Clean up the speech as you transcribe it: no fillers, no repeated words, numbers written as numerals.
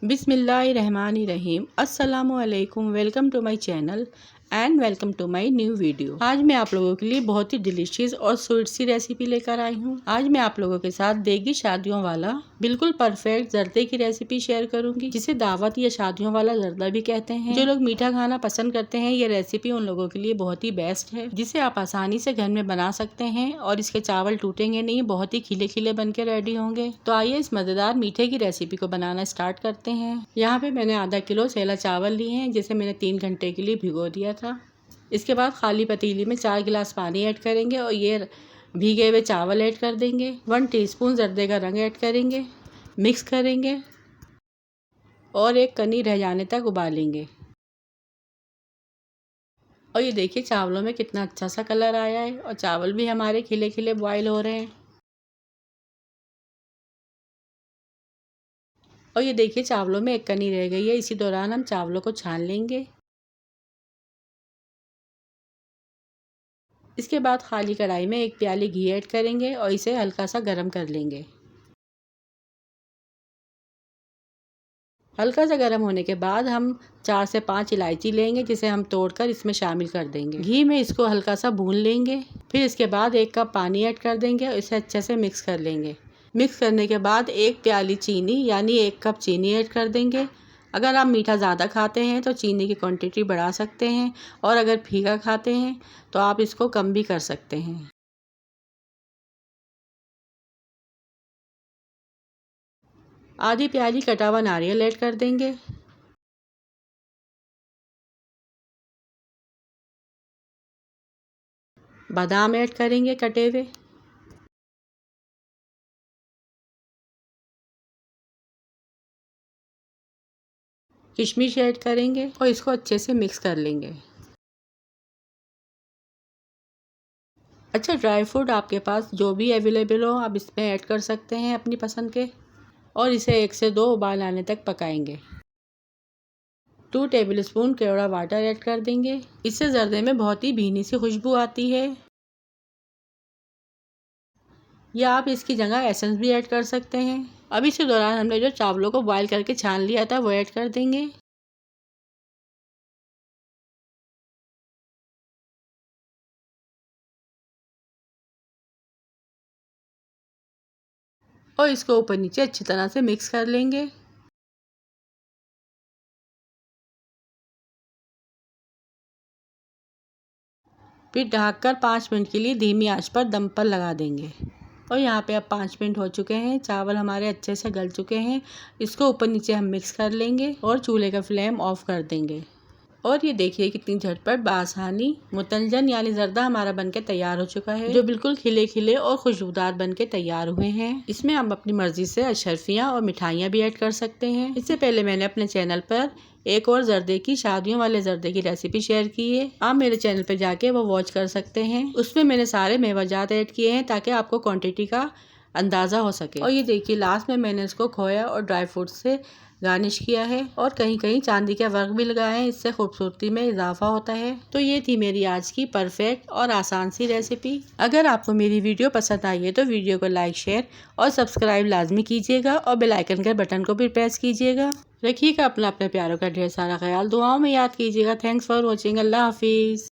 बिस्मिल्लाहिर्रहमानिर्रहीम। अस्सलामुअलैकुम। Welcome to my channel and welcome to my new video. आज मैं आप लोगों के लिए बहुत ही डिलीशियस और स्वीट सी रेसिपी लेकर आई हूँ। आज मैं आप लोगों के साथ देगी शादियों वाला बिल्कुल परफेक्ट जर्दे की रेसिपी शेयर करूंगी, जिसे दावत या शादियों वाला जर्दा भी कहते हैं। जो लोग मीठा खाना पसंद करते हैं, ये रेसिपी उन लोगों के लिए बहुत ही बेस्ट है, जिसे आप आसानी से घर में बना सकते हैं और इसके चावल टूटेंगे नहीं, बहुत ही खिले खिले बन के रेडी होंगे। तो आइए इस मजेदार मीठे की रेसिपी को बनाना स्टार्ट करते हैं। यहाँ पे मैंने आधा किलो सेला चावल लिए हैं, जिसे मैंने 3 घंटे के लिए भिगो दिया था। इसके बाद खाली पतीली में 4 गिलास पानी ऐड करेंगे और ये भीगे हुए चावल ऐड कर देंगे। 1 टीस्पून जर्दे का रंग ऐड करेंगे, मिक्स करेंगे और एक कनी रह जाने तक उबालेंगे। और ये देखिए चावलों में कितना अच्छा सा कलर आया है और चावल भी हमारे खिले खिले बॉयल हो रहे हैं। और ये देखिए चावलों में एक कनी रह गई है। इसी दौरान हम चावलों को छान लेंगे। इसके बाद खाली कढ़ाई में 1 प्याली घी ऐड करेंगे और इसे हल्का सा गर्म कर लेंगे। हल्का सा गर्म होने के बाद हम 4 से 5 इलायची लेंगे, जिसे हम तोड़कर इसमें शामिल कर देंगे। घी में इसको हल्का सा भून लेंगे। फिर इसके बाद 1 कप पानी ऐड कर देंगे और इसे अच्छे से मिक्स कर लेंगे। मिक्स करने के बाद 1 प्याली चीनी यानी 1 कप चीनी ऐड कर देंगे। अगर आप मीठा ज़्यादा खाते हैं तो चीनी की क्वांटिटी बढ़ा सकते हैं, और अगर फीका खाते हैं तो आप इसको कम भी कर सकते हैं। आधी प्याली कटा हुआ नारियल ऐड कर देंगे। बादाम ऐड करेंगे कटे हुए। किशमिश ऐड करेंगे और इसको अच्छे से मिक्स कर लेंगे। अच्छा, ड्राई फ्रूट आपके पास जो भी अवेलेबल हो आप इसमें ऐड कर सकते हैं अपनी पसंद के, और इसे 1 से 2 उबाल आने तक पकाएंगे। 2 टेबलस्पून केवड़ा वाटर ऐड कर देंगे। इससे जर्दे में बहुत ही भीनी सी खुशबू आती है। या आप इसकी जगह एसेंस भी ऐड कर सकते हैं। अब इसी दौरान हमने जो चावलों को बॉयल करके छान लिया था वो ऐड कर देंगे। और इसको ऊपर नीचे अच्छी तरह से मिक्स कर लेंगे। फिर ढककर 5 मिनट के लिए धीमी आंच पर दम पर लगा देंगे। और यहाँ पे अब 5 मिनट हो चुके हैं, चावल हमारे अच्छे से गल चुके हैं। इसको ऊपर नीचे हम मिक्स कर लेंगे और चूल्हे का फ्लेम ऑफ कर देंगे। और ये देखिए कितनी झटपट बासानी मुतलजन यानी जर्दा हमारा बनके तैयार हो चुका है, जो बिल्कुल खिले खिले और खुशबूदार बनके तैयार हुए हैं। इसमें हम अपनी मर्जी से अशरफियाँ और मिठाइयाँ भी ऐड कर सकते हैं। इससे पहले मैंने अपने चैनल पर एक और जर्दे की शादियों वाले जर्दे की रेसिपी शेयर की है, आप मेरे चैनल पर जाके वो वॉच कर सकते हैं। उसमें मैंने सारे मेवाजात ऐड किए हैं ताकि आपको क्वांटिटी का अंदाज़ा हो सके। और ये देखिए लास्ट में मैंने इसको खोया और ड्राई फ्रूट से गार्निश किया है, और कहीं कहीं चांदी का वर्क भी लगाया है, इससे खूबसूरती में इजाफा होता है। तो ये थी मेरी आज की परफेक्ट और आसान सी रेसिपी। अगर आपको मेरी वीडियो पसंद आई है तो वीडियो को लाइक, शेयर और सब्सक्राइब लाजमी कीजिएगा, और बेल आइकन के बटन को भी प्रेस कीजिएगा। रखिएगा अपना अपने प्यारों का ढेर सारा ख्याल, दुआओं में याद कीजिएगा। Thanks for watching. अल्लाह हाफिज़।